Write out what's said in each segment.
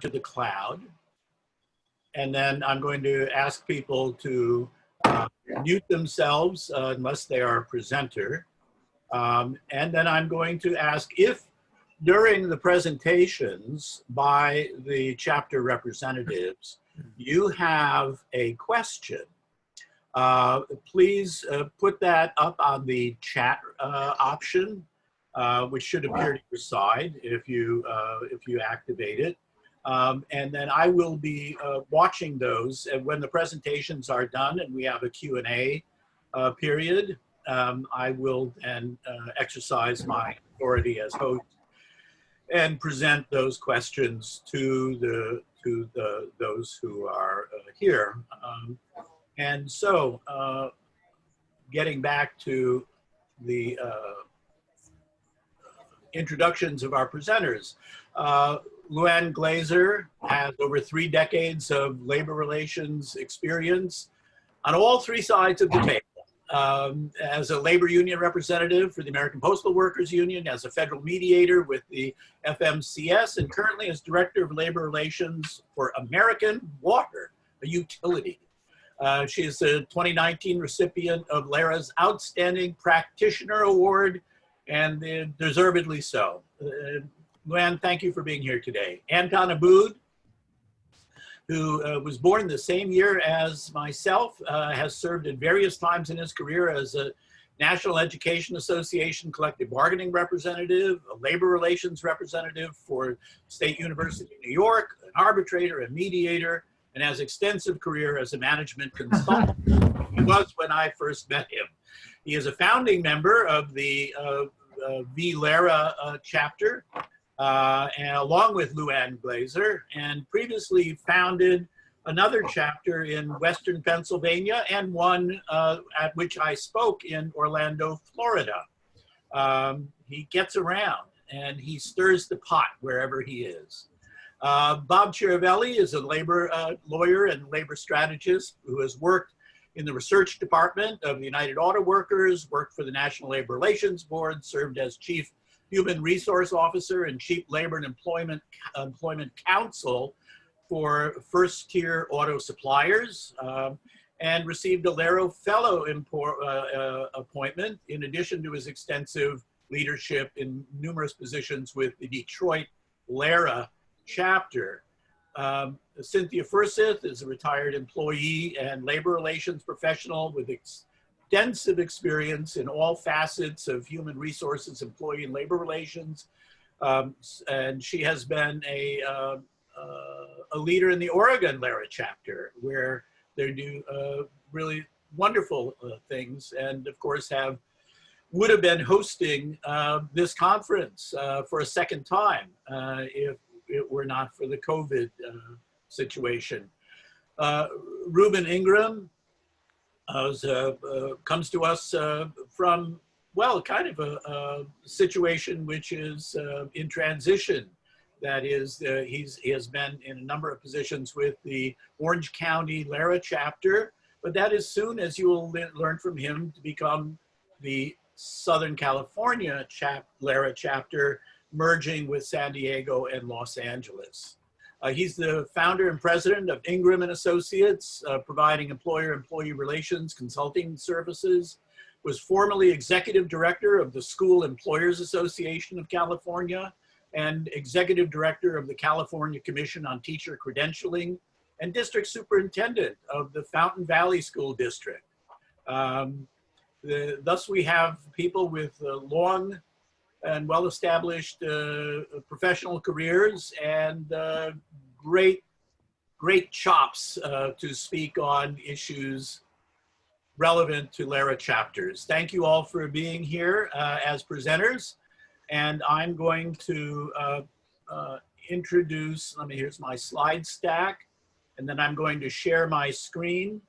to the cloud. And then I'm going to ask people to mute themselves unless they are a presenter. And then I'm going to ask if during the presentations by the chapter representatives, you have a question, please put that up on the chat option, which should appear to your side if you activate it. And then I will be watching those, and when the presentations are done and we have a Q&A period, I will then exercise my authority as host and present those questions to those who are here. And so, getting back to the introductions of our presenters. Luann Glaser has over 3 decades of labor relations experience on all 3 sides of the table. As a labor union representative for the American Postal Workers Union, as a federal mediator with the FMCS, and currently as Director of Labor Relations for American Water, a utility. She is the 2019 recipient of LARA's Outstanding Practitioner Award, and deservedly so. Luann, thank you for being here today. Antone Aboud, who was born the same year as myself, has served at various times in his career as a National Education Association collective bargaining representative, a labor relations representative for State University of New York, an arbitrator, a mediator, and has extensive career as a management consultant. He was when I first met him. He is a founding member of the VLARA chapter, and along with Luann Glaser, and previously founded another chapter in Western Pennsylvania and one at which I spoke in Orlando, Florida. He gets around and he stirs the pot wherever he is. Bob Chiaravalli is a labor lawyer and labor strategist who has worked in the research department of the United Auto Workers, worked for the National Labor Relations Board, served as Chief Human Resource Officer and Chief Labor and Employment Counsel for first-tier auto suppliers, and received a LARA Fellow appointment in addition to his extensive leadership in numerous positions with the Detroit LARA chapter. Cynthia Furseth is a retired employee and labor relations professional with extensive experience in all facets of human resources, employee and labor relations. And she has been a leader in the Oregon LARA chapter, where they do really wonderful things, and of course would have been hosting this conference for a second time if it were not for the COVID situation. Ruben Ingram comes to us from, well, kind of a situation which is in transition. That is, he has been in a number of positions with the Orange County LARA chapter, but that is soon, as you will learn from him, to become the Southern California LARA chapter, merging with San Diego and Los Angeles. He's the founder and president of Ingram and Associates, providing employer-employee relations consulting services, was formerly executive director of the School Employers Association of California, and executive director of the California Commission on Teacher Credentialing, and district superintendent of the Fountain Valley School District. Thus we have people with long and well-established professional careers and great chops to speak on issues relevant to LARA chapters. Thank you all for being here as presenters. And I'm going to introduce, here's my slide stack, and then I'm going to share my screen.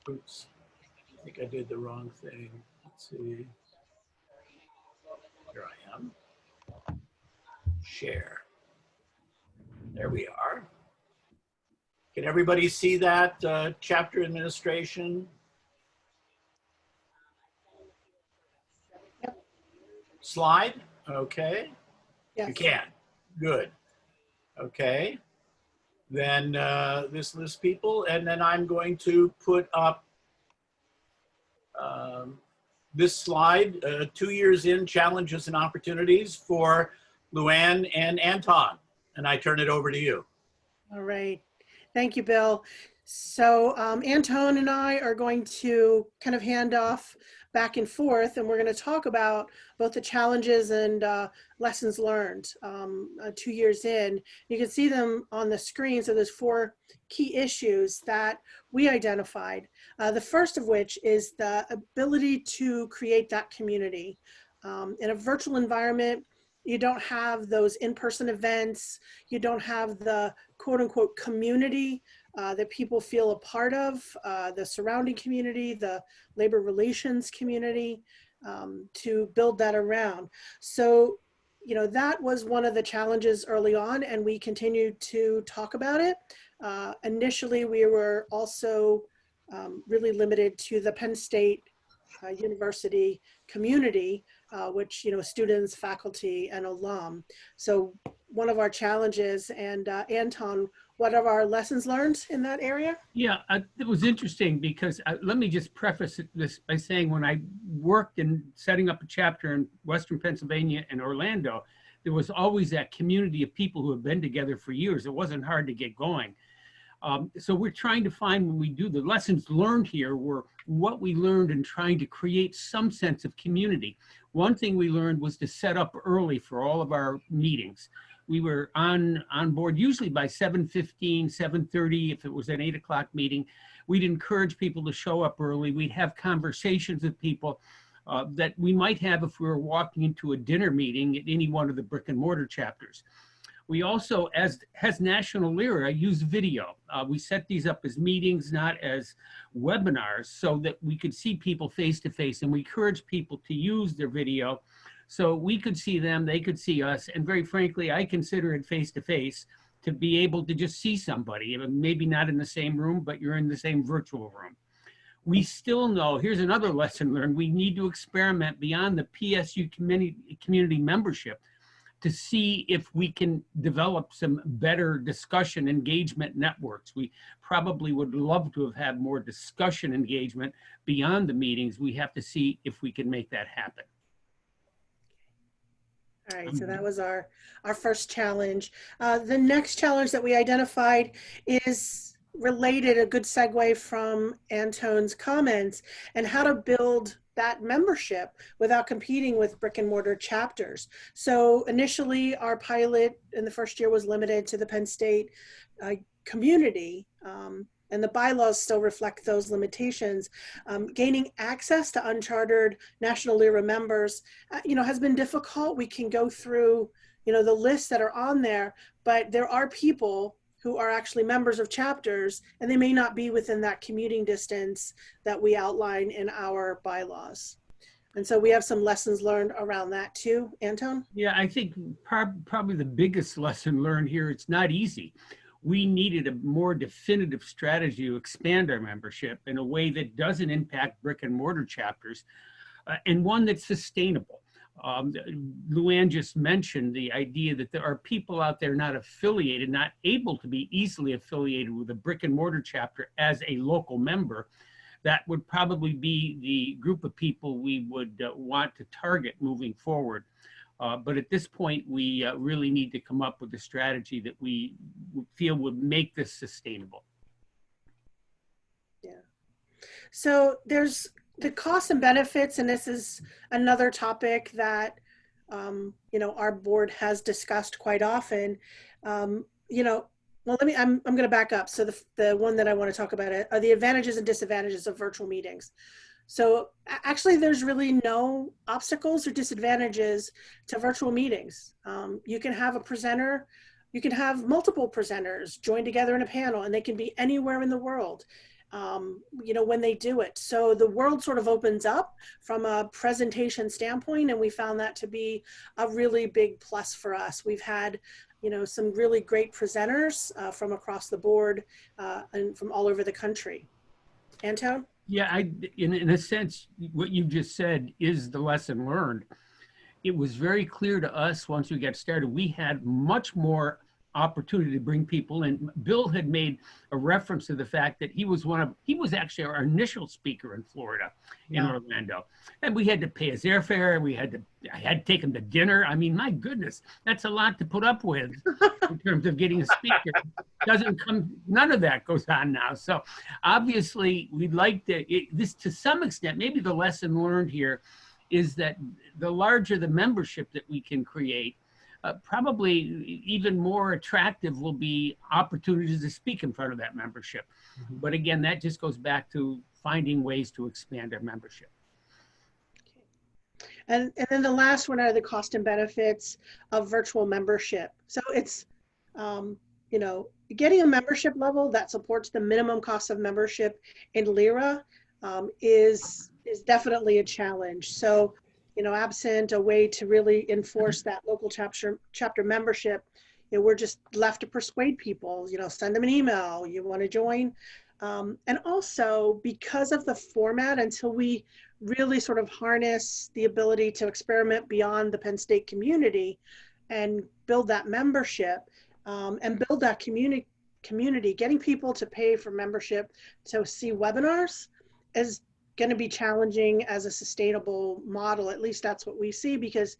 Oops, I think I did the wrong thing. Let's see. Here I am. Share. There we are. Can everybody see that chapter administration? Slide, okay. Yes. You can. Good. Okay. Then this lists people, and then I'm going to put up this slide, 2 years in, challenges and opportunities for Luann and Antone. And I turn it over to you. All right. Thank you, Bill. So Antone and I are going to kind of hand off back and forth, and we're going to talk about both the challenges and lessons learned 2 years in. You can see them on the screen. So there's 4 key issues that we identified. The first of which is the ability to create that community. In a virtual environment, you don't have those in-person events. You don't have the quote unquote community that people feel a part of, the surrounding community, the labor relations community, to build that around. So, you know, that was one of the challenges early on, and we continued to talk about it. Initially, we were also really limited to the Penn State University community, which, you know, students, faculty, and alum. So one of our challenges, and Antone, what are our lessons learned in that area? Yeah, it was interesting because let me just preface this by saying when I worked in setting up a chapter in Western Pennsylvania and Orlando, there was always that community of people who have been together for years. It wasn't hard to get going. So we're trying to find, when we do the lessons learned here, were what we learned in trying to create some sense of community. One thing we learned was to set up early for all of our meetings. We were on board usually by 7:15, 7:30. If it was an 8 o'clock meeting, we'd encourage people to show up early. We'd have conversations with people that we might have if we were walking into a dinner meeting at any one of the brick and mortar chapters. We also, as National Lyra, use video. We set these up as meetings, not as webinars, so that we could see people face to face, and we encourage people to use their video so we could see them, they could see us, and very frankly, I consider it face to face to be able to just see somebody, maybe not in the same room, but you're in the same virtual room. We still know, here's another lesson learned, we need to experiment beyond the PSU community membership to see if we can develop some better discussion engagement networks. We probably would love to have had more discussion engagement beyond the meetings. We have to see if we can make that happen. All right, so that was our first challenge. The next challenge that we identified is related, a good segue from Antone's comments, and how to build that membership without competing with brick and mortar chapters. So initially our pilot in the first year was limited to the Penn State community, and the bylaws still reflect those limitations. Gaining access to unchartered National Lyra members, you know, has been difficult. We can go through, you know, the lists that are on there, but there are people who are actually members of chapters, and they may not be within that commuting distance that we outline in our bylaws. And so we have some lessons learned around that too. Antone? Yeah, I think probably the biggest lesson learned here, it's not easy. We needed a more definitive strategy to expand our membership in a way that doesn't impact brick and mortar chapters, and one that's sustainable. Luann just mentioned the idea that there are people out there not affiliated, not able to be easily affiliated with a brick and mortar chapter as a local member. That would probably be the group of people we would want to target moving forward. But at this point, we really need to come up with a strategy that we feel would make this sustainable. Yeah. So there's the costs and benefits, and this is another topic that, you know, our board has discussed quite often. You know, well, I'm going to back up. So the one that I want to talk about are the advantages and disadvantages of virtual meetings. So actually, there's really no obstacles or disadvantages to virtual meetings. You can have a presenter, you can have multiple presenters join together in a panel, and they can be anywhere in the world, you know, when they do it. So the world sort of opens up from a presentation standpoint, and we found that to be a really big plus for us. We've had, you know, some really great presenters from across the board and from all over the country. Antone? Yeah, in a sense, what you just said is the lesson learned. it was very clear to us once we got started, we had much more opportunity to bring people in. Bill had made a reference to the fact that he was actually our initial speaker in Florida, in Orlando. And we had to pay his airfare. I had to take him to dinner. I mean, my goodness, that's a lot to put up with in terms of getting a speaker. None of that goes on now. So obviously we'd like this to some extent, maybe the lesson learned here is that the larger the membership that we can create, probably even more attractive will be opportunities to speak in front of that membership. Mm-hmm. But again, that just goes back to finding ways to expand our membership. And then the last one are the cost and benefits of virtual membership. So it's, you know, getting a membership level that supports the minimum cost of membership in Lyra is definitely a challenge. So, you know, absent a way to really enforce that local chapter membership, you know, we're just left to persuade people, you know, send them an email, you want to join. And also because of the format, until we really sort of harness the ability to experiment beyond the Penn State community and build that membership and build that community, getting people to pay for membership to see webinars is going to be challenging as a sustainable model. At least that's what we see, because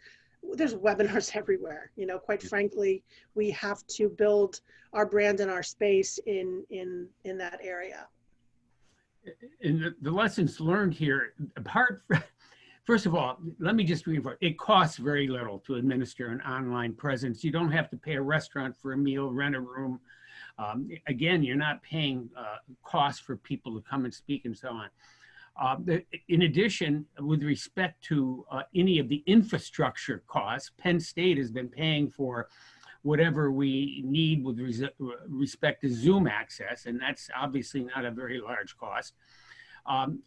there's webinars everywhere. You know, quite frankly, we have to build our brand and our space in that area. And the lessons learned here, first of all, let me just reinforce, it costs very little to administer an online presence. You don't have to pay a restaurant for a meal, rent a room. Again, you're not paying costs for people to come and speak and so on. In addition, with respect to any of the infrastructure costs, Penn State has been paying for whatever we need with respect to Zoom access, and that's obviously not a very large cost.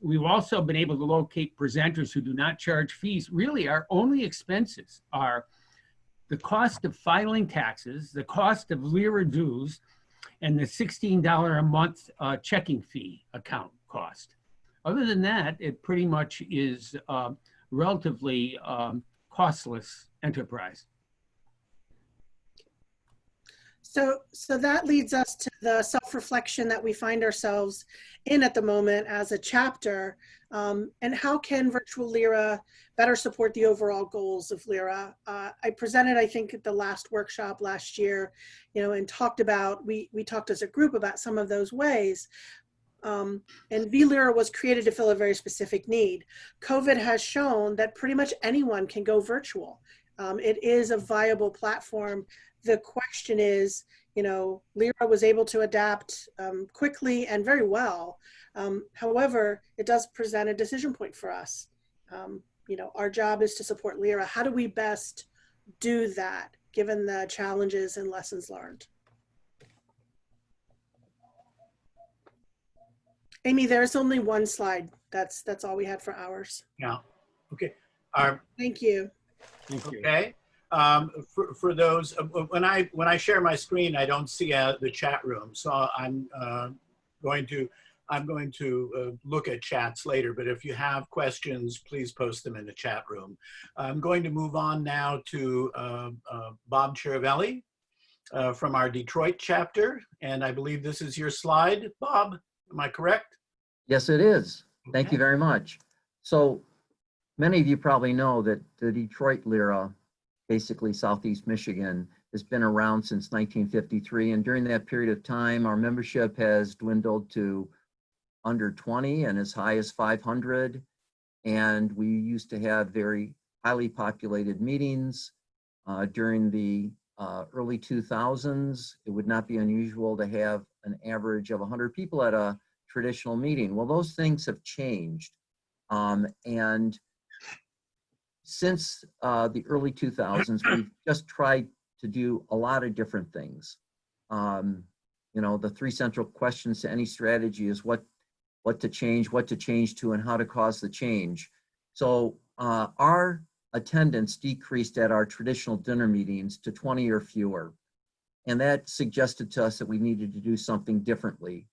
We've also been able to locate presenters who do not charge fees. Really, our only expenses are the cost of filing taxes, the cost of Lyra dues, and the $16 a month checking fee account cost. Other than that, it pretty much is relatively costless enterprise. So that leads us to the self-reflection that we find ourselves in at the moment as a chapter, and how can virtual Lyra better support the overall goals of Lyra? I presented, I think, at the last workshop last year, you know, and talked about, we talked as a group about some of those ways. And VLyra was created to fill a very specific need. COVID has shown that pretty much anyone can go virtual. It is a viable platform. The question is, you know, Lyra was able to adapt quickly and very well. However, it does present a decision point for us. You know, our job is to support Lyra. How do we best do that, given the challenges and lessons learned? Amy, there's only one slide. That's all we had for hours. Yeah. Okay. Thank you. Thank you. Okay. For those, when I share my screen, I don't see the chat room, so I'm going to look at chats later. But if you have questions, please post them in the chat room. I'm going to move on now to Bob Chiaravalli from our Detroit chapter, and I believe this is your slide, Bob. Am I correct? Yes, it is. Thank Okay. you very much. So many of you probably know that the Detroit Lyra, basically Southeast Michigan, has been around since 1953. And during that period of time, our membership has dwindled to under 20 and as high as 500. And we used to have very highly populated meetings. During the early 2000s, it would not be unusual to have an average of 100 people at a traditional meeting. Well, those things have changed. And since the early 2000s, we've just tried to do a lot of different things. You know, the three central questions to any strategy is what to change to, and how to cause the change. So our attendance decreased at our traditional dinner meetings to 20 or fewer. And that suggested to us that we needed to do something differently.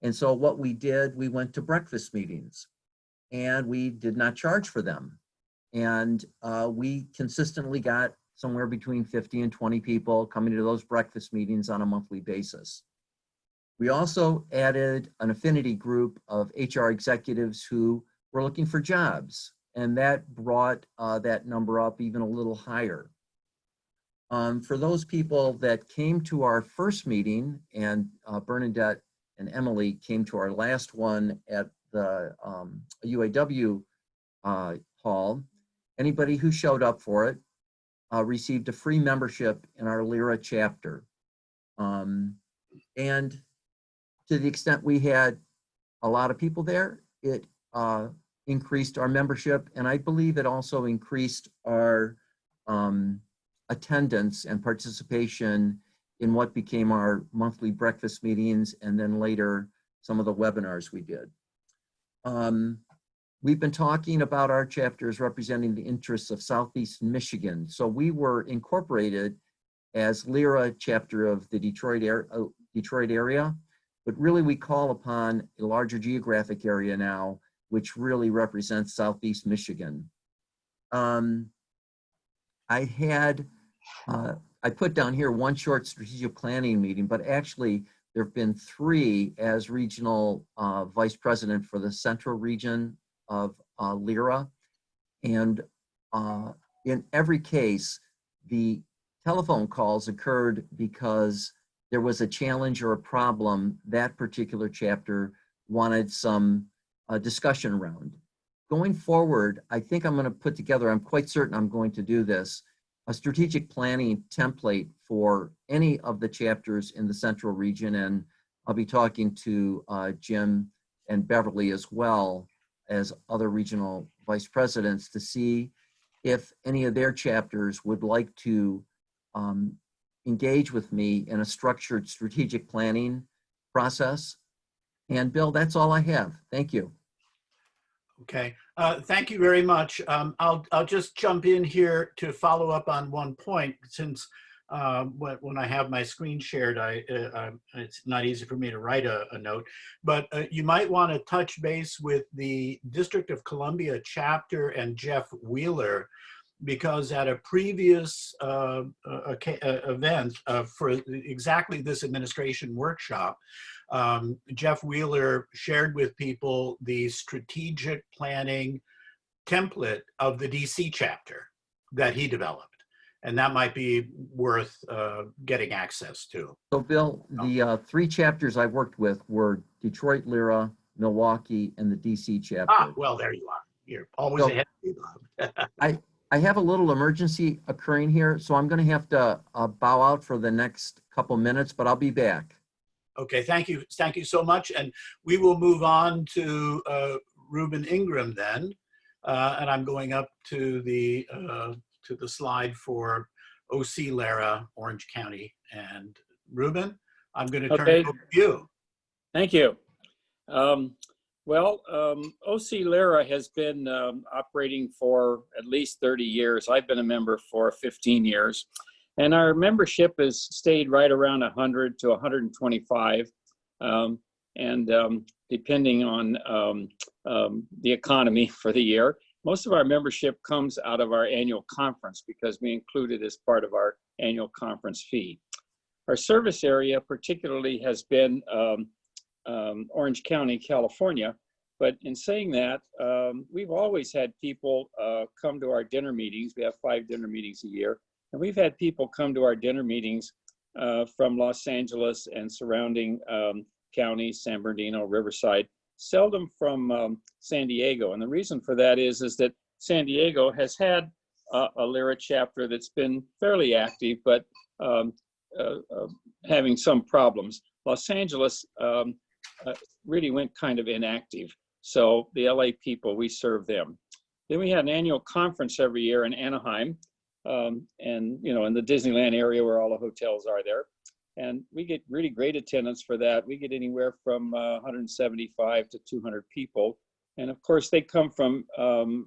And so what we did, we went to breakfast meetings, and we did not charge for them. And we consistently got somewhere between 50 and 20 people coming to those breakfast meetings on a monthly basis. We also added an affinity group of HR executives who were looking for jobs, and that brought that number up even a little higher. For those people that came to our first meeting, and Bernadette and Emily came to our last one at the UAW hall, anybody who showed up for it received a free membership in our LIRA chapter. And to the extent we had a lot of people there, it increased our membership, and I believe it also increased our attendance and participation in what became our monthly breakfast meetings, and then later some of the webinars we did. We've been talking about our chapters representing the interests of Southeast Michigan. So we were incorporated as LIRA chapter of the Detroit area, but really we call upon a larger geographic area now, which really represents Southeast Michigan. I put down here one short strategic planning meeting, but actually there have been 3 as regional vice president for the central region of LIRA. And in every case, the telephone calls occurred because there was a challenge or a problem that particular chapter wanted some discussion around. Going forward, I think I'm going to put together, I'm quite certain I'm going to do this, a strategic planning template for any of the chapters in the central region. And I'll be talking to Jim and Beverly as well as other regional vice presidents to see if any of their chapters would like to engage with me in a structured strategic planning process. And Bill, that's all I have. Thank you. Okay, thank you very much. I'll just jump in here to follow up on one point, since when I have my screen shared, it's not easy for me to write a note, but you might want to touch base with the District of Columbia chapter and Jeff Wheeler, because at a previous event for exactly this administration workshop, Jeff Wheeler shared with people the strategic planning template of the DC chapter that he developed. And that might be worth getting access to. So Bill, the 3 chapters I worked with were Detroit LIRA, Milwaukee, and the DC chapter. Ah, well, there you are. You're always ahead of me, Bob. I have a little emergency occurring here, so I'm going to have to bow out for the next couple minutes, but I'll be back. Okay, thank you so much. And we will move on to Ruben Ingram then. And I'm going up to the slide for OC Lara, Orange County. And Ruben, I'm going to turn it over to you. Thank you. OC Lara has been operating for at least 30 years. I've been a member for 15 years. And our membership has stayed right around 100 to 125. Depending on the economy for the year, most of our membership comes out of our annual conference because we include it as part of our annual conference fee. Our service area particularly has been Orange County, California. But in saying that, we've always had people come to our dinner meetings. We have 5 dinner meetings a year. And we've had people come to our dinner meetings from Los Angeles and surrounding counties, San Bernardino, Riverside, seldom from San Diego. And the reason for that is that San Diego has had a LIRA chapter that's been fairly active, but having some problems. Los Angeles really went kind of inactive. So the LA people, we serve them. Then we had an annual conference every year in Anaheim. And in the Disneyland area where all the hotels are there. And we get really great attendance for that. We get anywhere from 175 to 200 people. And of course they come from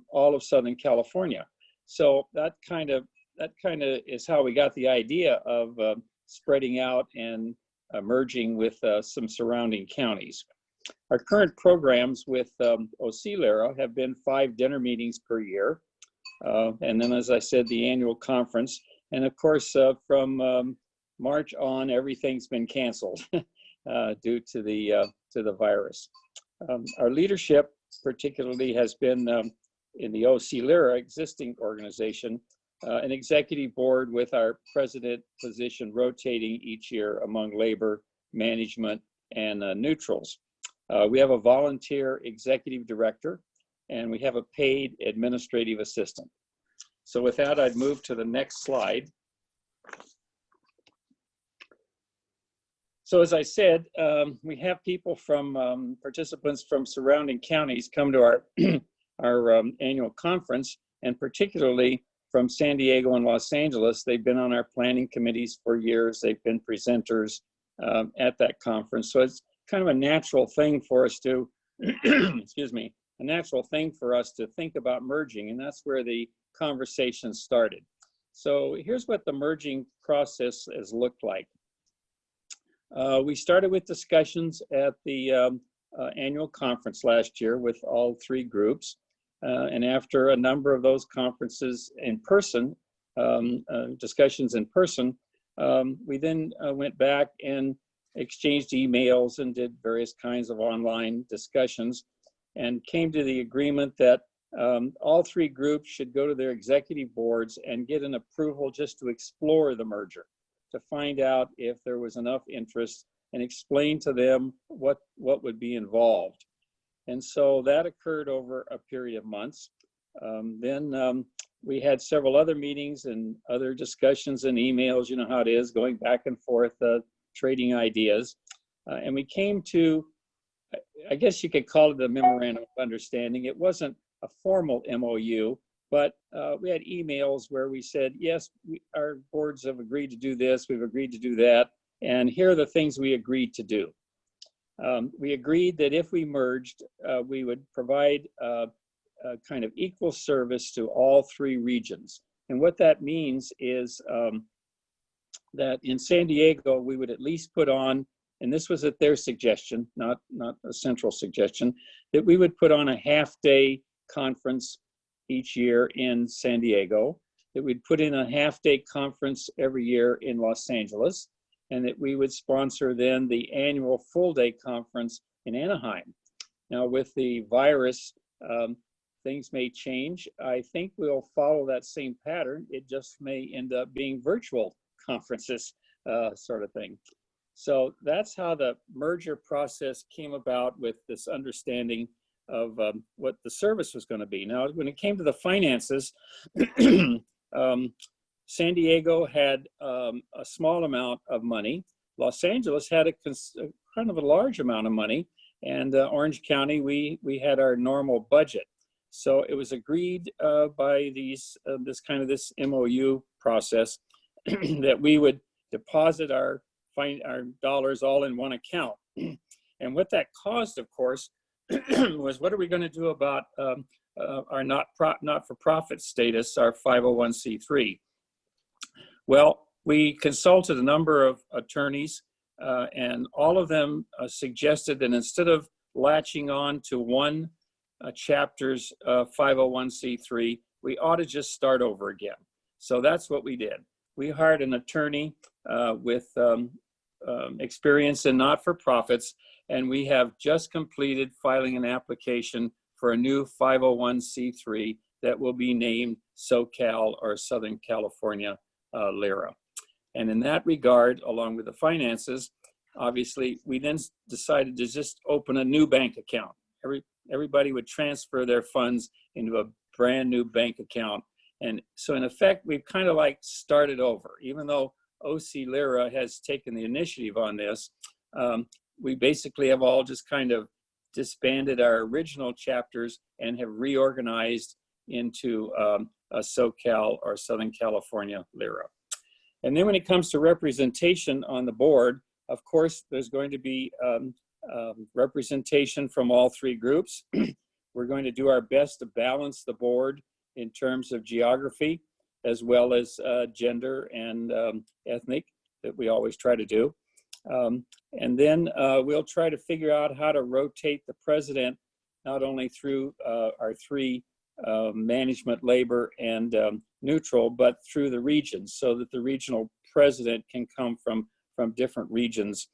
all of Southern California. So that kind of is how we got the idea of spreading out and merging with some surrounding counties. Our current programs with OC Lara have been 5 dinner meetings per year. And then, as I said, the annual conference. And of course, from March on, everything's been canceled due to the virus. Our leadership, particularly, has been in the OC Lyra existing organization, an executive board with our president position rotating each year among labor, management, and neutrals. We have a volunteer executive director, and we have a paid administrative assistant. So with that, I'd move to the next slide. So as I said, we have people from, participants from surrounding counties come to our annual conference, and particularly from San Diego and Los Angeles. They've been on our planning committees for years. They've been presenters at that conference. So it's kind of a natural thing for us to, excuse me, a natural thing for us to think about merging, and that's where the conversation started. So here's what the merging process has looked like. We started with discussions at the annual conference last year with all three groups. And after a number of those conferences in person, discussions in person, we then went back and exchanged emails and did various kinds of online discussions, and came to the agreement that all three groups should go to their executive boards and get an approval just to explore the merger, to find out if there was enough interest and explain to them what would be involved. And so that occurred over a period of months. Then we had several other meetings and other discussions and emails, you know how it is, going back and forth, trading ideas. And we came to, I guess you could call it a memorandum of understanding. It wasn't a formal MOU, but we had emails where we said, yes, our boards have agreed to do this, we've agreed to do that, and here are the things we agreed to do. We agreed that if we merged, we would provide a kind of equal service to all three regions. And what that means is that in San Diego, we would at least put on, and this was at their suggestion, not a central suggestion, that we would put on a half-day conference each year in San Diego, that we'd put in a half-day conference every year in Los Angeles, and that we would sponsor then the annual full-day conference in Anaheim. Now with the virus, things may change. I think we'll follow that same pattern. It just may end up being virtual conferences, sort of thing. So that's how the merger process came about, with this understanding of what the service was going to be. Now, when it came to the finances, San Diego had a small amount of money. Los Angeles had a kind of a large amount of money, and Orange County, we had our normal budget. So it was agreed by this MOU process that we would deposit our dollars all in one account. And what that caused, of course, was what are we going to do about our not-for-profit status, our 501c3? Well, we consulted a number of attorneys, and all of them suggested that instead of latching on to one chapter's 501c3, we ought to just start over again. So that's what we did. We hired an attorney with experience in not-for-profits, and we have just completed filing an application for a new 501c3 that will be named SoCal, or Southern California Lyra. And in that regard, along with the finances, obviously, we then decided to just open a new bank account. Everybody would transfer their funds into a brand new bank account. And so in effect, we've kind of like started over. Even though OC Lyra has taken the initiative on this, we basically have all just kind of disbanded our original chapters and have reorganized into a SoCal, or Southern California Lyra. And then when it comes to representation on the board, of course, there's going to be representation from all three groups. We're going to do our best to balance the board in terms of geography, as well as gender and ethnic, that we always try to do. And then we'll try to figure out how to rotate the president, not only through our three management, labor, and neutral, but through the regions, so that the regional president can come from different regions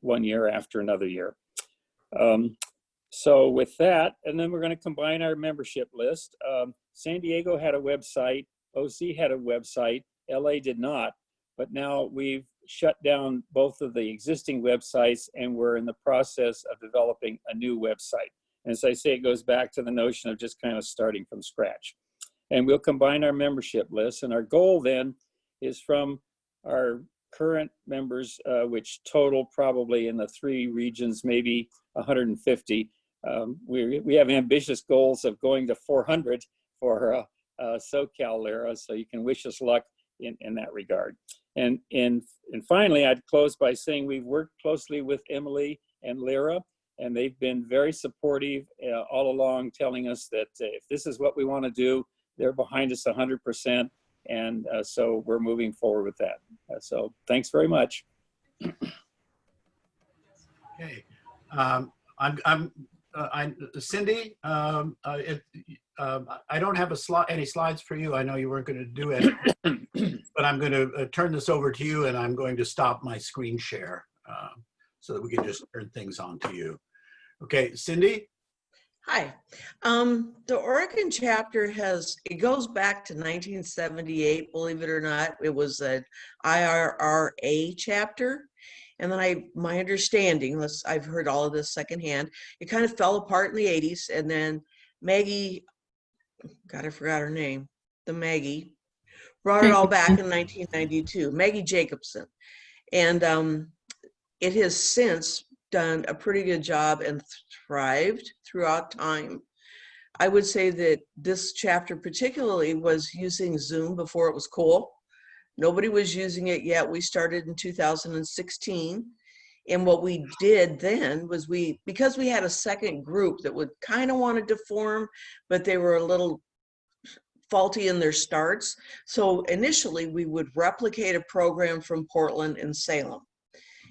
one year after another year. So with that, and then we're going to combine our membership list. San Diego had a website, OC had a website, LA did not, but now we've shut down both of the existing websites and we're in the process of developing a new website. And as I say, it goes back to the notion of just kind of starting from scratch. And we'll combine our membership lists, and our goal then is from our current members, which total probably in the 3 regions, maybe 150. We have ambitious goals of going to 400 for SoCal Lyra, so you can wish us luck in that regard. And finally, I'd close by saying we've worked closely with Emily and Lyra, and they've been very supportive all along, telling us that if this is what we want to do, they're behind us 100%. And so we're moving forward with that. So thanks very much. Okay. Cyndi, I don't have any slides for you. I know you weren't going to do it, but I'm going to turn this over to you, and I'm going to stop my screen share so that we can just turn things on to you. Okay, Cyndi? Hi. The Oregon chapter it goes back to 1978, believe it or not. It was an IRRA chapter. And then my understanding, I've heard all of this secondhand, it kind of fell apart in the 80s. And then Maggie, God, I forgot her name, Maggie, brought it all back in 1992, Maggie Jacobson. And it has since done a pretty good job and thrived throughout time. I would say that this chapter particularly was using Zoom before it was cool. Nobody was using it yet. We started in 2016. And what we did then was because we had a second group that would kind of wanted to form, but they were a little faulty in their starts. So initially we would replicate a program from Portland and Salem.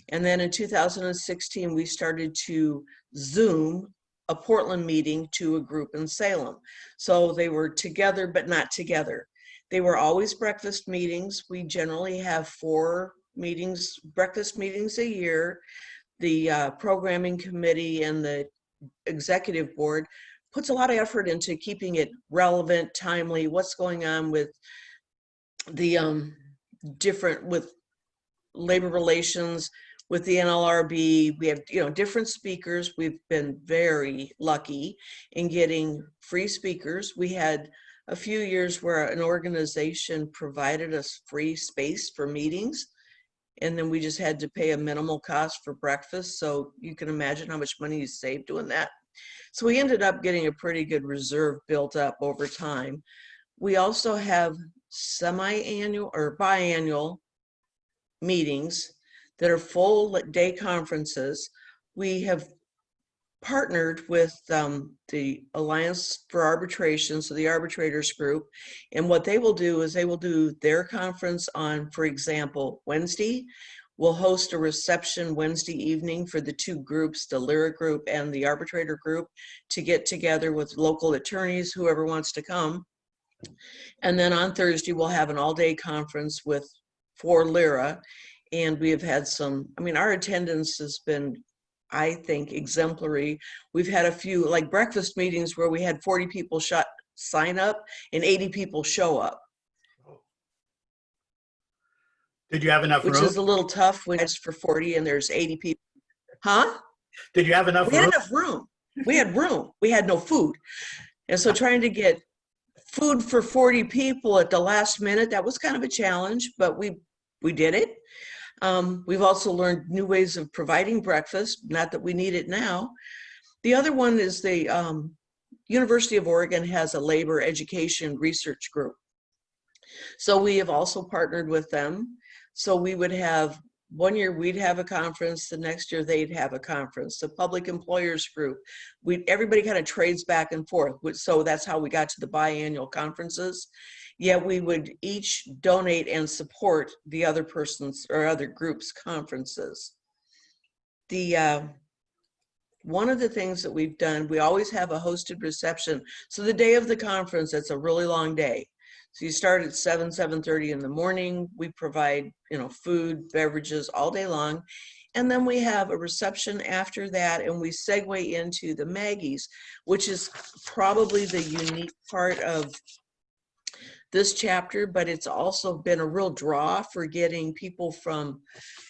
And then in 2016, we started to Zoom a Portland meeting to a group in Salem. So they were together, but not together. They were always breakfast meetings. We generally have 4 meetings, breakfast meetings a year. The programming committee and the executive board puts a lot of effort into keeping it relevant, timely, what's going on with the with labor relations, with the NLRB. We have, different speakers. We've been very lucky in getting free speakers. We had a few years where an organization provided us free space for meetings, and then we just had to pay a minimal cost for breakfast. So you can imagine how much money you saved doing that. So we ended up getting a pretty good reserve built up over time. We also have semi-annual or biannual meetings that are full day conferences. We have partnered with the Alliance for Arbitration, so the arbitrators group, and what they will do is they will do their conference on, for example, Wednesday. We'll host a reception Wednesday evening for the 2 groups, the Lyra group and the arbitrator group, to get together with local attorneys, whoever wants to come. And then on Thursday, we'll have an all-day conference for Lyra. And we have had our attendance has been, I think, exemplary. We've had a few like breakfast meetings where we had 40 people sign up and 80 people show up. Did you have enough room? Which is a little tough when it's for 40 and there's 80 people. Huh? Did you have enough room? We had enough room. We had room. We had no food. And so trying to get food for 40 people at the last minute, that was kind of a challenge, but we did it. We've also learned new ways of providing breakfast, not that we need it now. The other one is the University of Oregon has a labor education research group. So we have also partnered with them. So we would have, one year we'd have a conference, the next year they'd have a conference. The public employers group, everybody kind of trades back and forth. So that's how we got to the biannual conferences. Yet we would each donate and support the other person's or other groups' conferences. The one of the things that we've done, we always have a hosted reception. So the day of the conference, that's a really long day. So you start at 7:30 in the morning. We provide, food, beverages all day long. And then we have a reception after that, and we segue into the Maggies, which is probably the unique part of this chapter, but it's also been a real draw for getting people from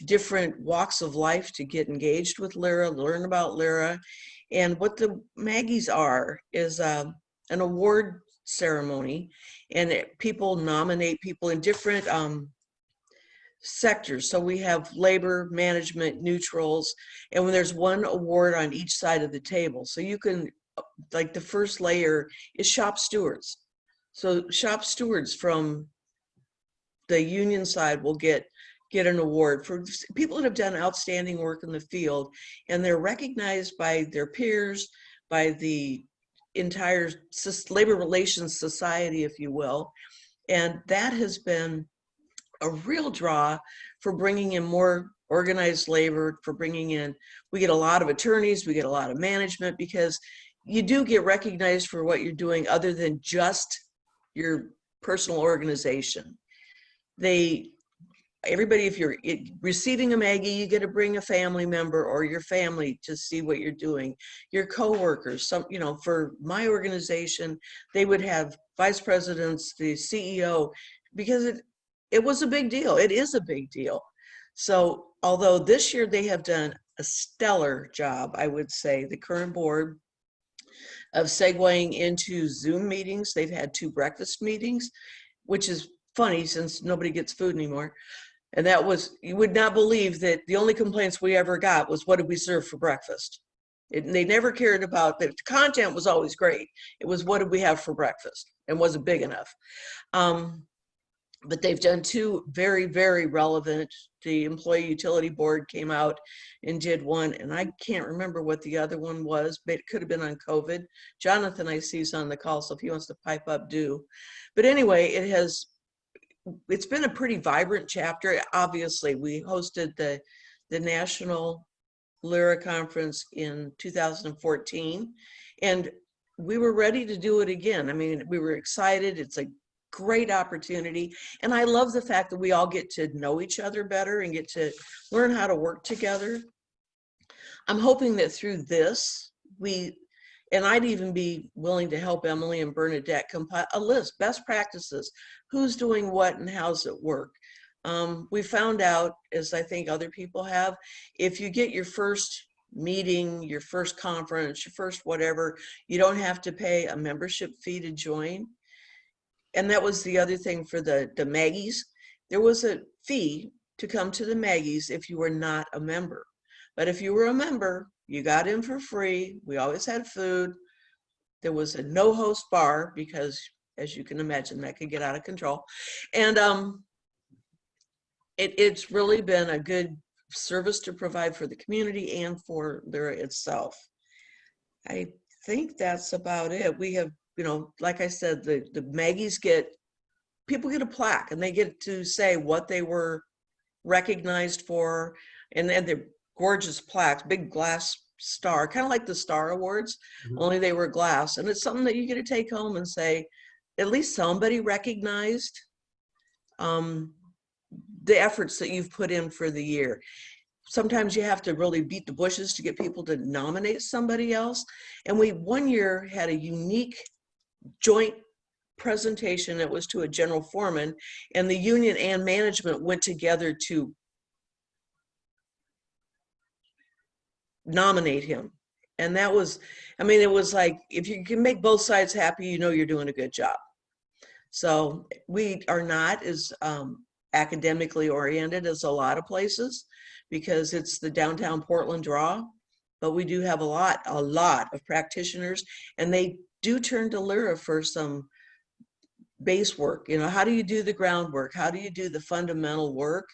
different walks of life to get engaged with LYRA, learn about LYRA. And what the Maggies are is an award ceremony, and people nominate people in different sectors. So we have labor, management, neutrals, and when there's one award on each side of the table. So you can, like, the first layer is shop stewards. So shop stewards from the union side will get an award for people that have done outstanding work in the field, and they're recognized by their peers, by the entire labor relations society, if you will. And that has been a real draw for bringing in more organized labor, for bringing in, we get a lot of attorneys, we get a lot of management, because you do get recognized for what you're doing other than just your personal organization. Everybody, if you're receiving a Maggie, you get to bring a family member or your family to see what you're doing. Your coworkers, for my organization, they would have vice presidents, the CEO, because it was a big deal. It is a big deal. So although this year they have done a stellar job, I would say, the current board, of segueing into Zoom meetings. They've had 2 breakfast meetings, which is funny since nobody gets food anymore. And that was, you would not believe that the only complaints we ever got was, what did we serve for breakfast? They never cared about the content. Was always great. It was, what did we have for breakfast? And was it big enough? But they've done 2 very, very relevant. The Employee Utility Board came out and did one, and I can't remember what the other one was, but it could have been on COVID. Jonathan, I see, is on the call, so if he wants to pipe up, do. But anyway, it's been a pretty vibrant chapter. Obviously, we hosted the National LYRA Conference in 2014, and we were ready to do it again. I mean, we were excited. It's a great opportunity, and I love the fact that we all get to know each other better and get to learn how to work together. I'm hoping that through this, and I'd even be willing to help Emily and Bernadette compile a list, best practices, who's doing what and how's it work. We found out, as I think other people have, if you get your first meeting, your first conference, your first whatever, you don't have to pay a membership fee to join. And that was the other thing for the Maggies. There was a fee to come to the Maggies if you were not a member. But if you were a member, you got in for free. We always had food. There was a no-host bar because, as you can imagine, that could get out of control. And it's really been a good service to provide for the community and for LYRA itself. I think that's about it. We have, like I said, the Maggies people get a plaque, and they get to say what they were recognized for, and they're gorgeous plaques, big glass star, kind of like the Star Awards, only they were glass. And it's something that you get to take home and say, at least somebody recognized the efforts that you've put in for the year. Sometimes you have to really beat the bushes to get people to nominate somebody else. And we one year had a unique joint presentation that was to a general foreman, and the union and management went together to nominate him. And that was, it was like, if you can make both sides happy, you're doing a good job. So we are not as academically oriented as a lot of places, because it's the downtown Portland draw, but we do have a lot of practitioners, and they do turn to LYRA for some base work. How do you do the groundwork? How do you do the fundamental work?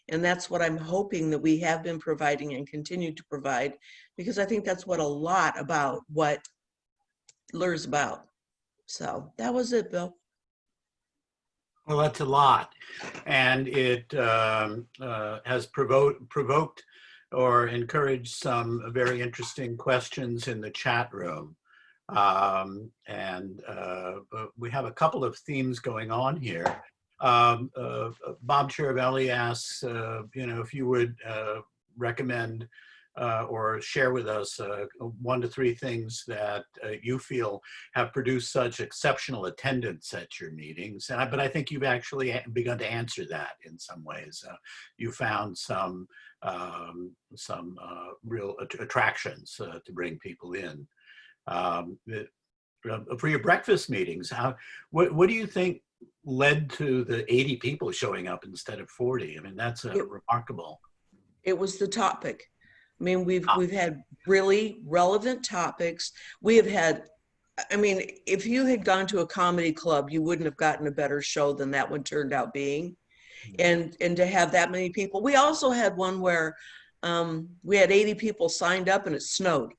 And that's what I'm hoping that we have been providing and continue to provide, because I think that's what a lot about what LYRA is about. So that was it, Bill. Well, that's a lot, and it has provoked or encourage some very interesting questions in the chat room. We have a couple of themes going on here. Bob Chiaravalli asks, if you would recommend or share with us 1 to 3 things that you feel have produced such exceptional attendance at your meetings. But I think you've actually begun to answer that in some ways. You found some real attractions to bring people in. For your breakfast meetings, what do you think led to the 80 people showing up instead of 40? I mean, that's remarkable. It was the topic. I mean, we've had really relevant topics. We have had, I mean, if you had gone to a comedy club, you wouldn't have gotten a better show than that one turned out being. And to have that many people. We also had one where we had 80 people signed up and it snowed.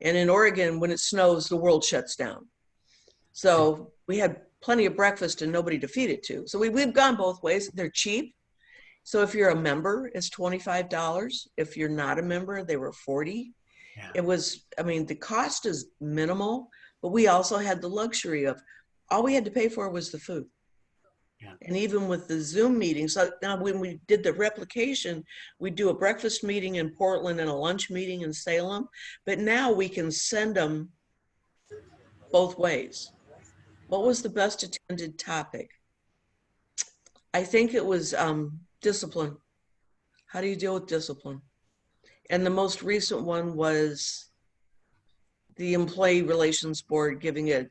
And in Oregon, when it snows, the world shuts down. So we had plenty of breakfast and nobody to feed it to. So we've gone both ways. They're cheap. So if you're a member, it's $25. If you're not a member, they were $40. Yeah. It was, I mean, the cost is minimal, but we also had the luxury of all we had to pay for was the food. Yeah. And even with the Zoom meetings, so now when we did the replication, we do a breakfast meeting in Portland and a lunch meeting in Salem, but now we can send them both ways. What was the best attended topic? I think it was discipline. How do you deal with discipline? And the most recent one was the Employee Relations Board giving a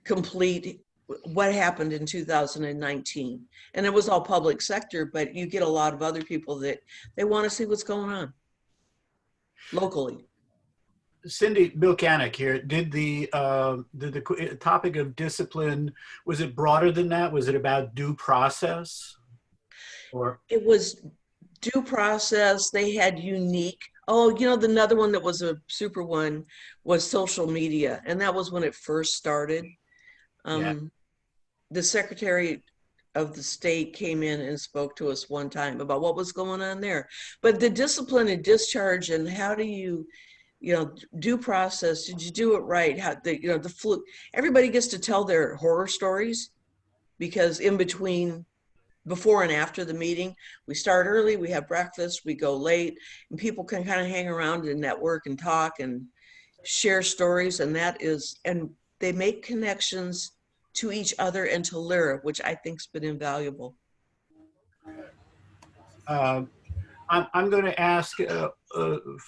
complete what happened in 2019. And it was all public sector, but you get a lot of other people that they want to see what's going on locally. Cyndi, Bill Canak here. Did the topic of discipline, was it broader than that? Was it about due process? Or it was due process. They had unique, another one that was a super one was social media. And that was when it first started. The Secretary of the State came in and spoke to us one time about what was going on there. But the discipline and discharge and how do you, due process, did you do it right? How the flu, everybody gets to tell their horror stories because in between, before and after the meeting, we start early, we have breakfast, we go late, and people can kind of hang around and network and talk and share stories. And they make connections to each other and to Lyra, which I think's been invaluable. I'm going to ask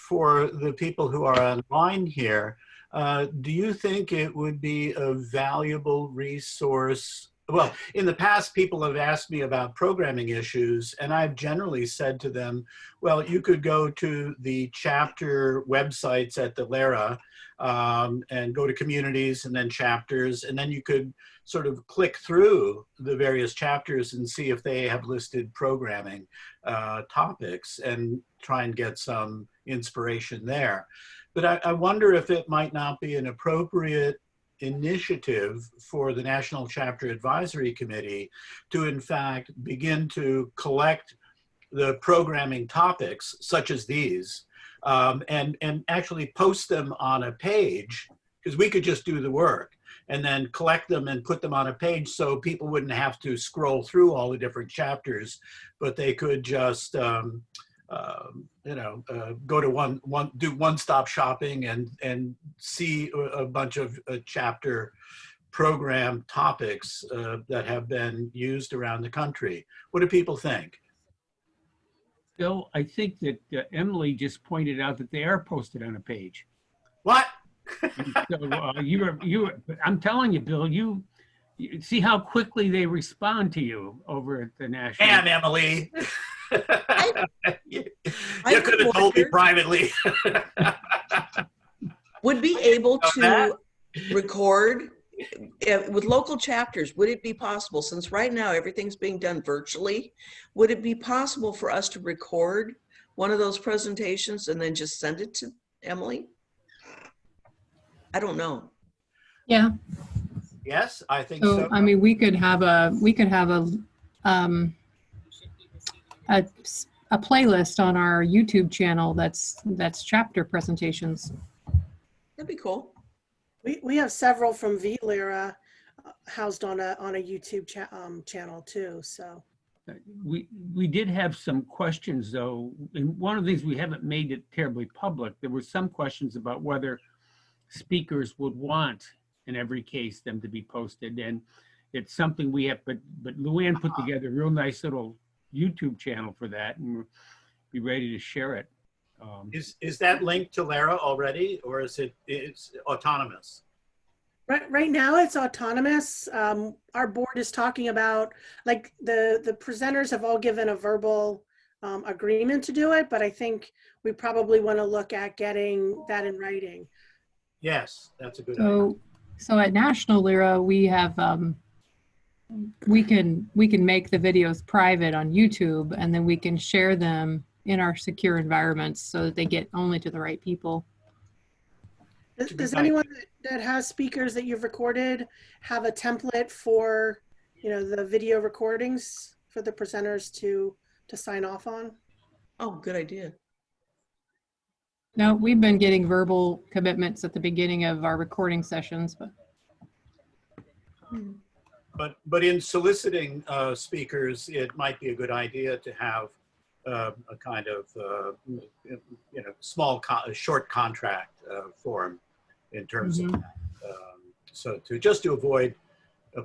for the people who are online here, do you think it would be a valuable resource? Well, in the past, people have asked me about programming issues, and I've generally said to them, well, you could go to the chapter websites at the LERA and go to communities and then chapters, and then you could sort of click through the various chapters and see if they have listed programming topics and try and get some inspiration there. But I wonder if it might not be an appropriate initiative for the National Chapter Advisory Committee to, in fact, begin to collect the programming topics, such as these, and actually post them on a page, because we could just do the work and then collect them and put them on a page so people wouldn't have to scroll through all the different chapters, but they could just go to do one-stop shopping and see a bunch of chapter program topics that have been used around the country. What do people think? Bill, I think that Emily just pointed out that they are posted on a page. What? So I'm telling you, Bill, you see how quickly they respond to you over at the National. Damn, Emily. You could have told me privately. Would be able to record with local chapters. Would it be possible, since right now everything's being done virtually, would it be possible for us to record one of those presentations and then just send it to Emily? I don't know. Yeah. Yes, I think so. I mean, we could have a a playlist on our YouTube channel that's chapter presentations. That'd be cool. We have several from VLERA housed on a YouTube channel too. So We did have some questions though, and one of the things we haven't made it terribly public. There were some questions about whether speakers would want, in every case, them to be posted, and it's something we have. But Luann put together a real nice little YouTube channel for that, and we'll be ready to share it. Is that linked to Lara already, or is it's autonomous? right now it's autonomous. Our board is talking about, like, the presenters have all given a verbal agreement to do it, but I think we probably want to look at getting that in writing. Yes, that's a good idea. So at National Lyra, we have we can make the videos private on YouTube, and then we can share them in our secure environments so that they get only to the right people. Does anyone that has speakers that you've recorded have a template for, the video recordings for the presenters to sign off on? Oh, good idea. No, we've been getting verbal commitments at the beginning of our recording sessions, But in soliciting speakers, it might be a good idea to have a kind of short contract form in terms of that. So to avoid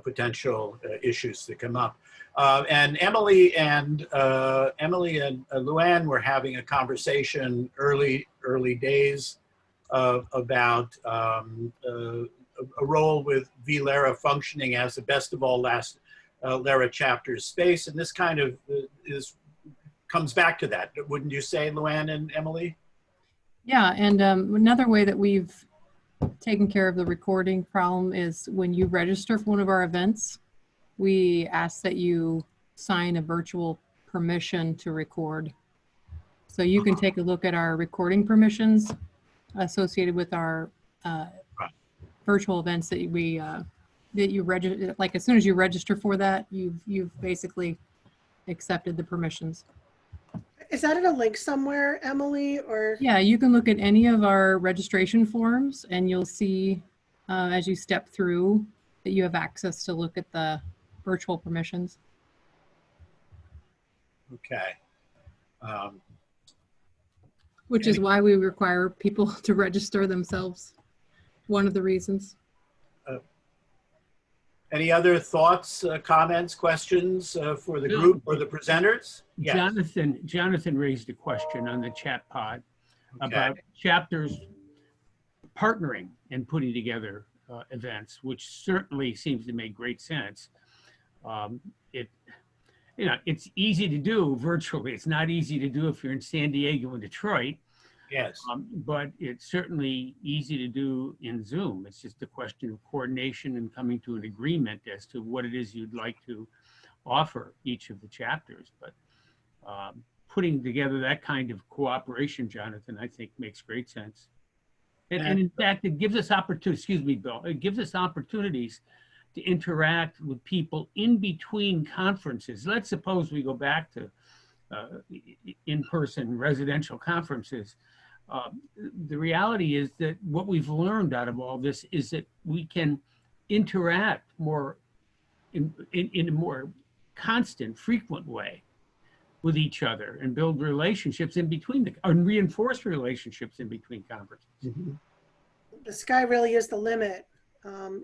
potential issues that come up. And Emily and Luann were having a conversation early days about a role with VLERA functioning as the best of all last Lyra chapters space, and this kind of comes back to that, wouldn't you say, Luann and Emily? yeah. And another way that we've taken care of the recording problem is when you register for one of our events, we ask that you sign a virtual permission to record. So you can take a look at our recording permissions associated with our virtual events that you register. Like, as soon as you register for that, you've basically accepted the permissions. Is that in a link somewhere, Emily, or? Yeah, you can look at any of our registration forms, and you'll see as you step through that you have access to look at the virtual permissions. Okay. Which is why we require people to register themselves. One of the reasons. Any other thoughts, comments, questions for the group or the presenters? Yes. Jonathan raised a question on the chat pod Okay. about chapters partnering and putting together events, which certainly seems to make great sense. It's easy to do virtually. It's not easy to do if you're in San Diego and Detroit. Yes. But it's certainly easy to do in Zoom. It's just a question of coordination and coming to an agreement as to what it is you'd like to offer each of the chapters. But putting together that kind of cooperation, Jonathan, I think makes great sense. And in fact, it gives us opportunities, excuse me, Bill, it gives us opportunities to interact with people in between conferences. Let's suppose we go back to in-person residential conferenes. The reality is that what we've learned out of all this is that we can interact more in a more constant, frequent way with each other and build relationships in between and reinforce relationships in between conferences. Mm-hmm. The sky really is the limit, and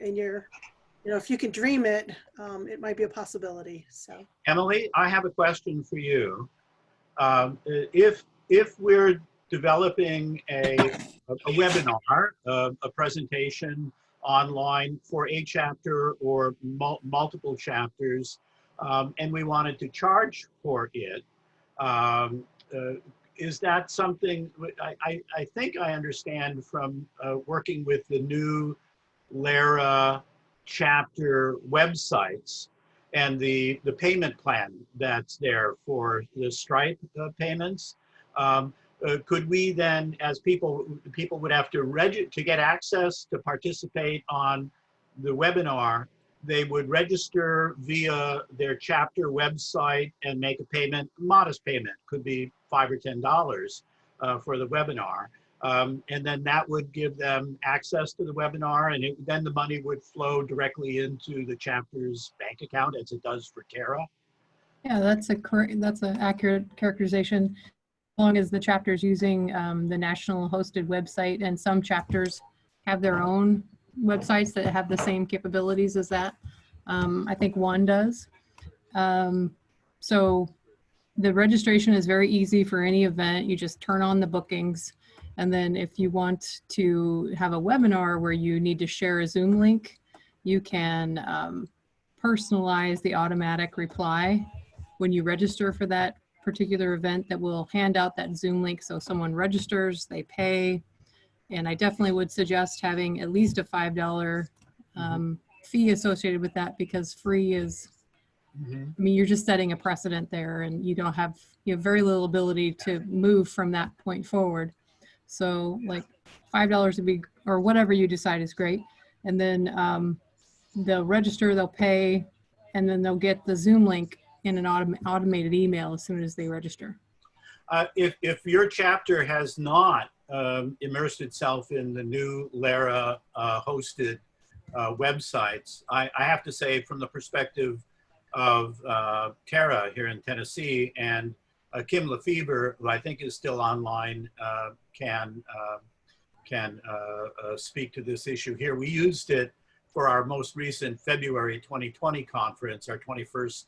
if you can dream it, it might be a possibility. So, Emily, I have a question for you. If we're developing a webinar, a presentation online for a chapter or multiple chapters, and we wanted to charge for it, is that something, I think I understand from working with the new Lyra chapter websites and the payment plan that's there for the Stripe payments. Could we then, as people would have to get access to participate on the webinar, they would register via their chapter website and make a payment, modest payment, could be $5 or $10 for the webinar. And then that would give them access to the webinar, and then the money would flow directly into the chapter's bank account as it does for Terra. Yeah, that's an accurate characterization. As long as the chapter is using the national hosted website, and some chapters have their own websites that have the same capabilities as that. I think one does. So the registration is very easy for any event. You just turn on the bookings. And then if you want to have a webinar where you need to share a Zoom link, you can personalize the automatic reply when you register for that particular event that will hand out that Zoom link. So someone registers, they pay. And I definitely would suggest having at least a $5 fee associated with that, because free is, I mean, you're just setting a precedent there, and you have very little ability to move from that point forward. So like $5 would be, or whatever you decide is great. And then they'll register, they'll pay, and then they'll get the Zoom link in an automated email as soon as they register. If your chapter has not immersed itself in the new LARA hosted websites, I have to say, from the perspective of Terra here in Tennessee, and Kim Lefevre, who I think is still online, can speak to this issue here. We used it for our most recent February 2020 conference, our 21st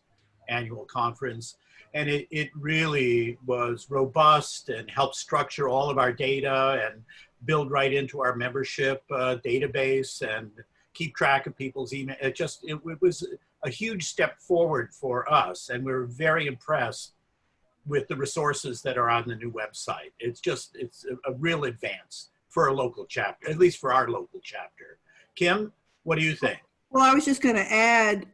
annual conference. And it really was robust and helped structure all of our data and build right into our membership database and keep track of people's email. It was a huge step forward for us, and we're very impressed with the resources that are on the new website. It's a real advance for a local chapter, at least for our local chapter. Kim, what do you think? Well, I was just going to add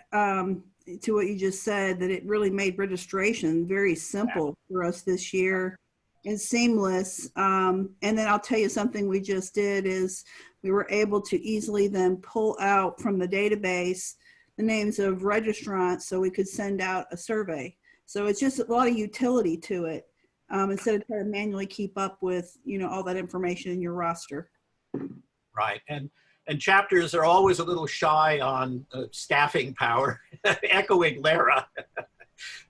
to what you just said, that it really made registration very simple for us this year and seamless. And then I'll tell you something we just did is we were able to easily then pull out from the database the names of registrants so we could send out a survey. So it's just a lot of utility to it, instead of trying to manually keep up with, all that information in your roster. Right, and chapters are always a little shy on staffing power, echoing Lara,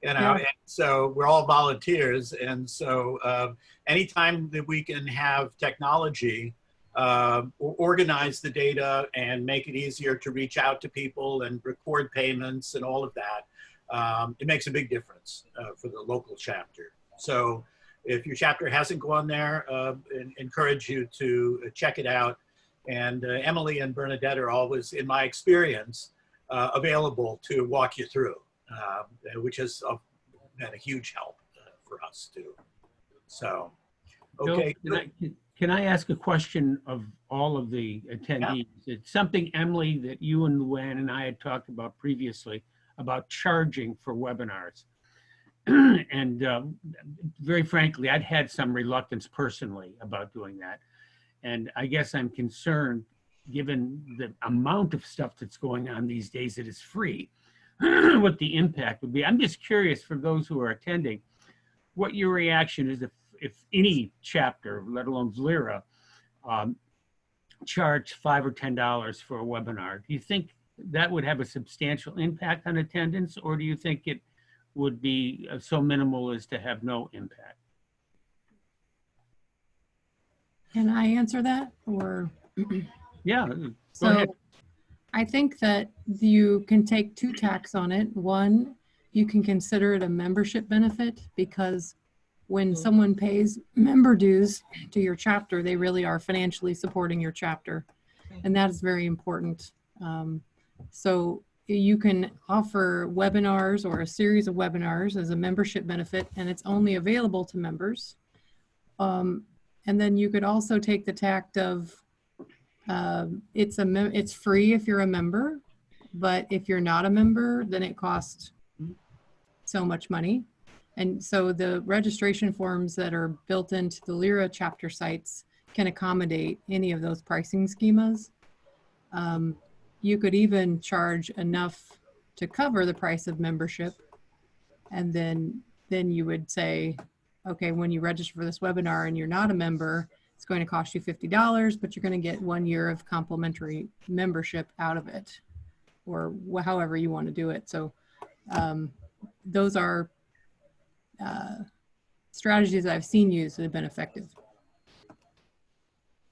Yeah. And so we're all volunteers. And so anytime that we can have technology organize the data and make it easier to reach out to people and record payments and all of that, it makes a big difference for the local chapter. So if your chapter hasn't gone there, encourage you to check it out. And Emily and Bernadette are always, in my experience, available to walk you through, which has been a huge help for us too. So, okay. Bill, can I ask a question of all of the attendees? Yeah. It's something, Emily, that you and Luann and I had talked about previously, about charging for webinars. And very frankly, I'd had some reluctance personally about doing that. And I guess I'm concerned, given the amount of stuff that's going on these days that is free, what the impact would be. I'm just curious, for those who are attending, what your reaction is if any chapter, let alone Lyra, charged $5 or $10 for a webinar. Do you think that would have a substantial impact on attendance, or do you think it would be so minimal as to have no impact? Can I answer that, or? Yeah, so go ahead. I think that you can take two tacks on it. One, you can consider it a membership benefit, because when someone pays member dues to your chapter, they really are financially supporting your chapter. And that is very important. So you can offer webinars or a series of webinars as a membership benefit, and it's only available to members. And then you could also take the tact of it's free if you're a member, but if you're not a member, then it costs so much money. And so the registration forms that are built into the Lyra chapter sites can accommodate any of those pricing schemas. you could even charge enough to cover the price of membership. And then you would say, okay, when you register for this webinar and you're not a member, it's going to cost you $50, but you're going to get 1 year of complimentary membership out of it, or however you want to do it. So those are strategies I've seen used that have been effective.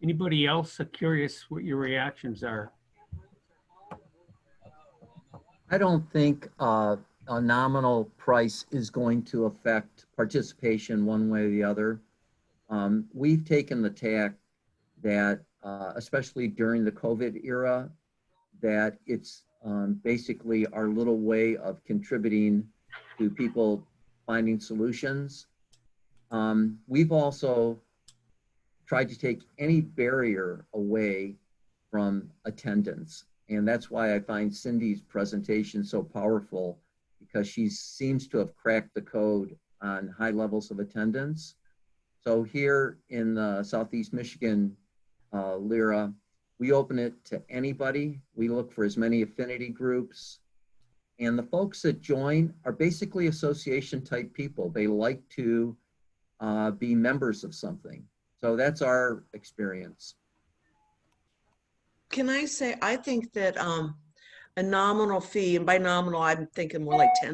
Anybody else curious what your reactions are? I don't think a nominal price is going to affect participation one way or the other. We've taken the tack that, especially during the COVID era, that it's basically our little way of contributing to people finding solutions. We've also tried to take any barrier away from attendance. And that's why I find Cyndi's presentation so powerful, because she seems to have cracked the code on high levels of attendance. So here in Southeast Michigan, LYRA, we open it to anybody. We look for as many affinity groups. And the folks that join are basically association type people. They like to be members of something. So that's our experience. Can I say, I think that a nominal fee, and by nominal, I'm thinking more like 10,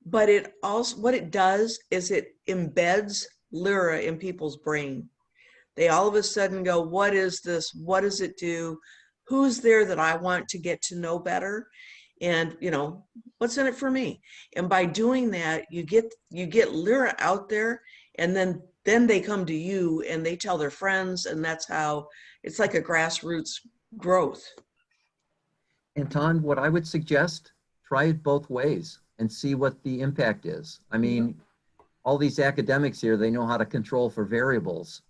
but it also, what it does is it embeds LYRA in people's brain. They all of a sudden go, what is this? What does it do? Who's there that I want to get to know better? And, you know, what's in it for me? And by doing that, you get LYRA out there, and then they come to you and they tell their friends, and that's how it's like a grassroots growth. Antone, what I would suggest, try it both ways and see what the impact is. I mean, all these academics here, they know how to control for variables.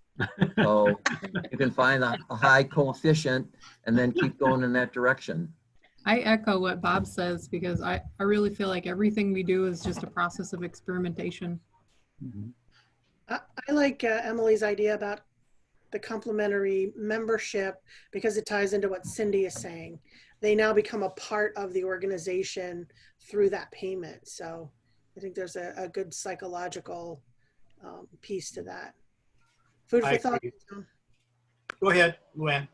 So you can find a high coefficient and then keep going in that direction. I echo what Bob says, because I really feel like everything we do is just a process of experimentation. Mm-hmm. I like Emily's idea about the complimentary membership, because it ties into what Cyndi is saying. They now become a part of the organization through that payment. So I think there's a good psychological piece to that. Food for thought. Go ahead, Luann.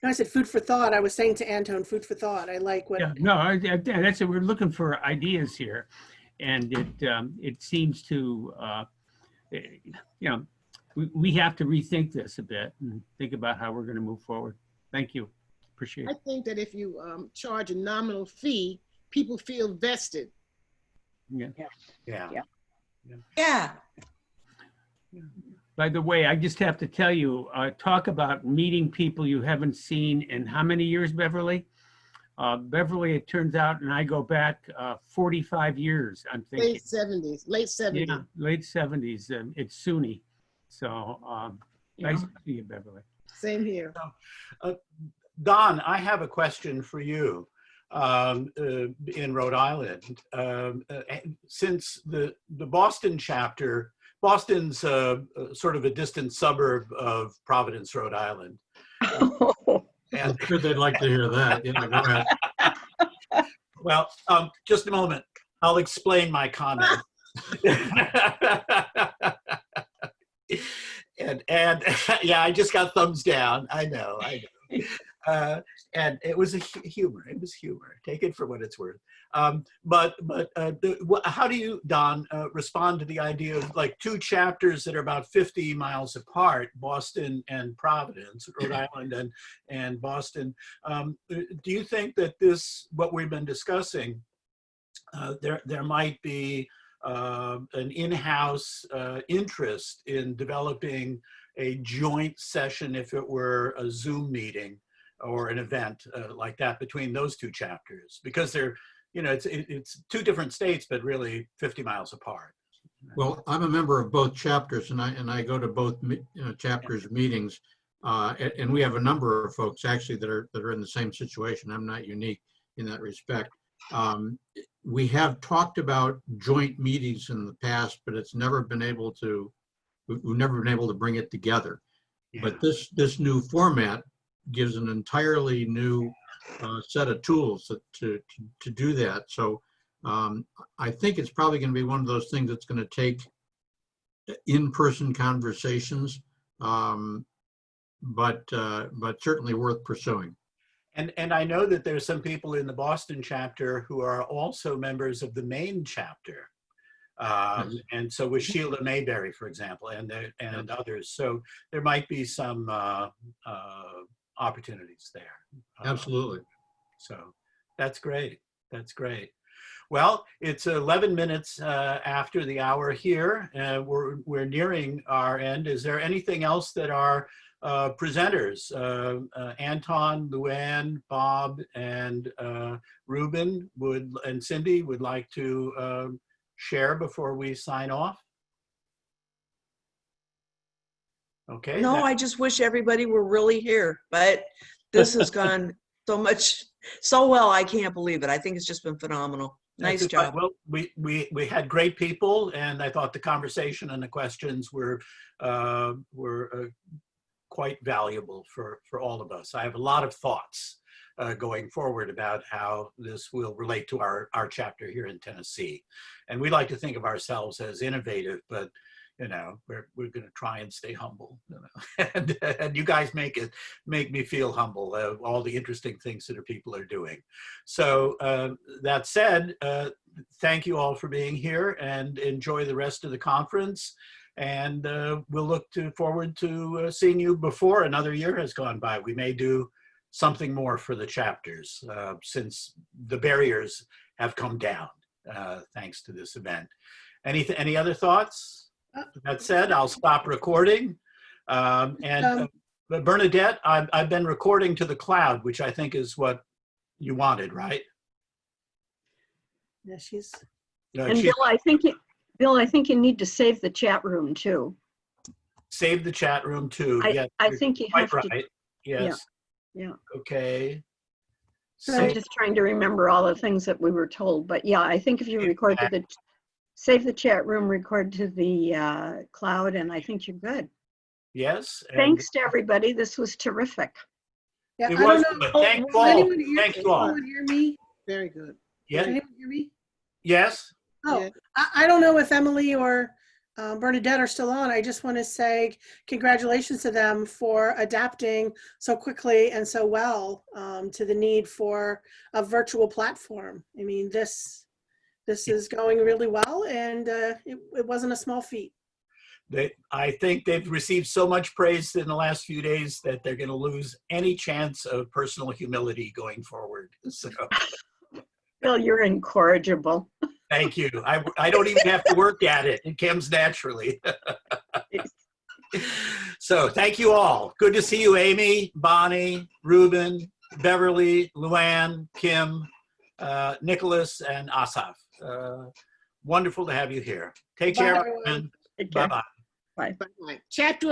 No, I said food for thought. I was saying to Antone, food for thought. I like what. Yeah, no, that's it. We're looking for ideas here, and it seems to, you know, we have to rethink this a bit and think about how we're going to move forward. Thank you. Appreciate it. I think that if you charge a nominal fee, people feel vested. Yeah. Yeah. By the way, I just have to tell you, talk about meeting people you haven't seen in how many years, Beverly? Beverly, it turns out, and I go back 45 years, I'm thinking. Late 70s, late 70s. Yeah, late 70s. It's SUNY. So nice to see you, Beverly. Same here. Don, I have a question for you in Rhode Island. Since the Boston chapter, Boston's sort of a distant suburb of Providence, Rhode Island. And I'm sure they'd like to hear that. Yeah, go ahead. Well, just a moment. I'll explain my comment. and yeah, I just got thumbs down. I know. And it was humor. It was humor. Take it for what it's worth. But how do you, Don, respond to the idea of like two chapters that are about 50 miles apart, Boston and Providence, Rhode Island and Boston? Do you think that what we've been discussing, there might be an in-house interest in developing a joint session if it were a Zoom meeting or an event like that between those two chapters, because they're, you know, it's two different states, but really 50 miles apart. Well, I'm a member of both chapters, and I go to both chapters meetings, and we have a number of folks actually that are in the same situation. I'm not unique in that respect. We have talked about joint meetings in the past, but we've never been able to bring it together. Yeah. But this new format gives an entirely new set of tools to do that. So I think it's probably going to be one of those things that's going to take in-person conversations, but certainly worth pursuing. And I know that there's some people in the Boston chapter who are also members of the Maine chapter. And so with Sheila Mayberry, for example, and others. So there might be some opportunities there. Absolutely. So that's great. That's great. Well, it's 11 minutes after the hour here. We're nearing our end. Is there anything else that our presenters, Antone, Luann, Bob, and Ruben and Cyndi would like to share before we sign off? Okay. No, I just wish everybody were really here, but this has gone so well. I can't believe it. I think it's just been phenomenal. Nice job. Well, we had great people, and I thought the conversation and the questions were quite valuable for all of us. I have a lot of thoughts going forward about how this will relate to our chapter here in Tennessee. And we like to think of ourselves as innovative, but you know, we're going to try and stay humble. You know? and you guys make me feel humble. All the interesting things that people are doing. So that said, thank you all for being here, and enjoy the rest of the conference. And we'll look forward to seeing you before another year has gone by. We may do something more for the chapters since the barriers have come down thanks to this event. Any other thoughts? That said, I'll stop recording. Bernadette, I've been recording to the cloud, which I think is what you wanted, right? Yeah, she's. And Bill, I think you need to save the chat room too. Save the chat room too. Yes, I think you have right. to. Yes. Yeah. Okay. So I'm just trying to remember all the things that we were told, but yeah, I think if you record to save the chat room, record to the cloud, and I think you're good. Yes. Thanks to everybody. This was terrific. Yeah, It I was don't know. good. Thank you all. Thank you all. Anyone hear me? Very good. Yeah. Can anyone hear me? Yes. Oh, Yeah. I don't know if Emily or Bernadette are still on. I just want to say congratulations to them for adapting so quickly and so well to the need for a virtual platform. I mean, this is going really well, and it wasn't a small feat. I think they've received so much praise in the last few days that they're going to lose any chance of personal humility going forward. So, Bill, you're incorrigible. thank you. I don't even have to work at it. It comes naturally. So thank you all. Good to see you, Amy, Bonnie, Ruben, Beverly, Luann, Kim, Nicholas, and Asaf. Wonderful to have you here. Take care, everyone. Take care. Bye-bye. Bye. Bye-bye. Chapter